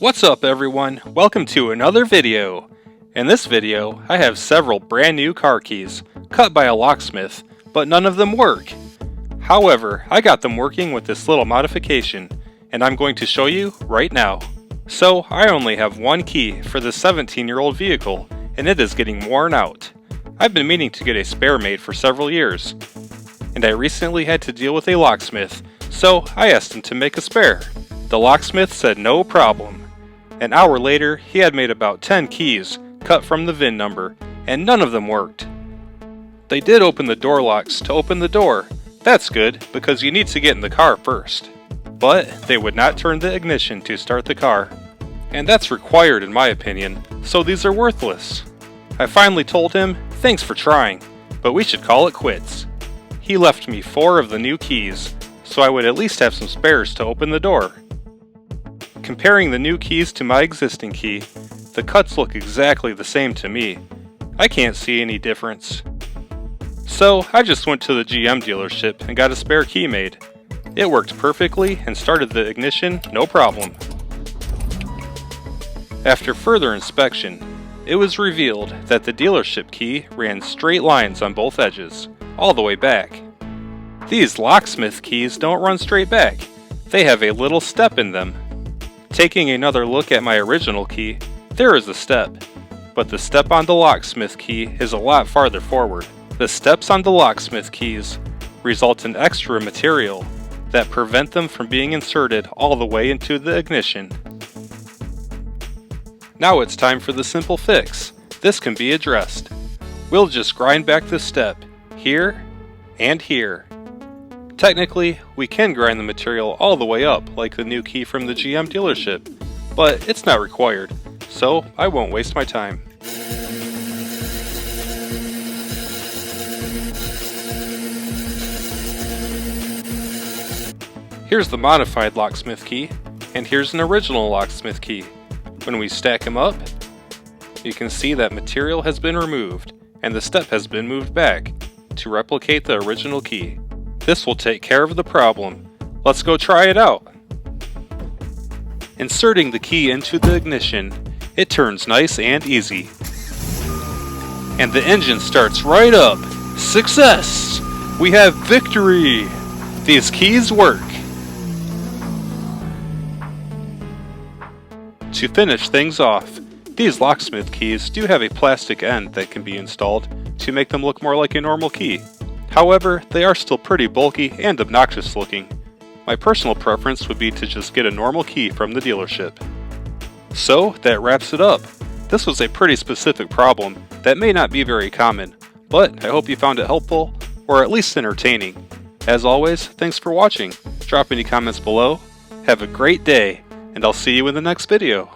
What's up everyone, welcome to another video. In this video, I have several brand new car keys, cut by a locksmith, but none of them work. However, I got them working with this little modification, and I'm going to show you right now. So, I only have one key for this 17-year-old vehicle, and it is getting worn out. I've been meaning to get a spare made for several years, and I recently had to deal with a locksmith, so I asked him to make a spare. The locksmith said no problem. An hour later, he had made about 10 keys, cut from the VIN number, and none of them worked. They did open the door locks to open the door. That's good, because you need to get in the car first. But they would not turn the ignition to start the car. And that's required in my opinion, so these are worthless. I finally told him, thanks for trying, but we should call it quits. He left me 4 of the new keys, so I would at least have some spares to open the door. Comparing the new keys to my existing key, the cuts look exactly the same to me. I can't see any difference. So I just went to the GM dealership and got a spare key made. It worked perfectly and started the ignition no problem. After further inspection, it was revealed that the dealership key ran straight lines on both edges, all the way back. These locksmith keys don't run straight back. They have a little step in them. Taking another look at my original key, there is a step, but the step on the locksmith key is a lot farther forward. The steps on the locksmith keys result in extra material that prevent them from being inserted all the way into the ignition. Now it's time for the simple fix. This can be addressed. We'll just grind back the step, here and here. Technically, we can grind the material all the way up like the new key from the GM dealership, but it's not required, so I won't waste my time. Here's the modified locksmith key, and here's an original locksmith key. When we stack them up, you can see that material has been removed, and the step has been moved back to replicate the original key. This will take care of the problem. Let's go try it out. Inserting the key into the ignition, it turns nice and easy. And the engine starts right up. Success! We have victory! These keys work. To finish things off, these locksmith keys do have a plastic end that can be installed to make them look more like a normal key. However, they are still pretty bulky and obnoxious looking. My personal preference would be to just get a normal key from the dealership. So, that wraps it up. This was a pretty specific problem that may not be very common, but I hope you found it helpful, or at least entertaining. As always, thanks for watching. Drop any comments below. Have a great day, and I'll see you in the next video.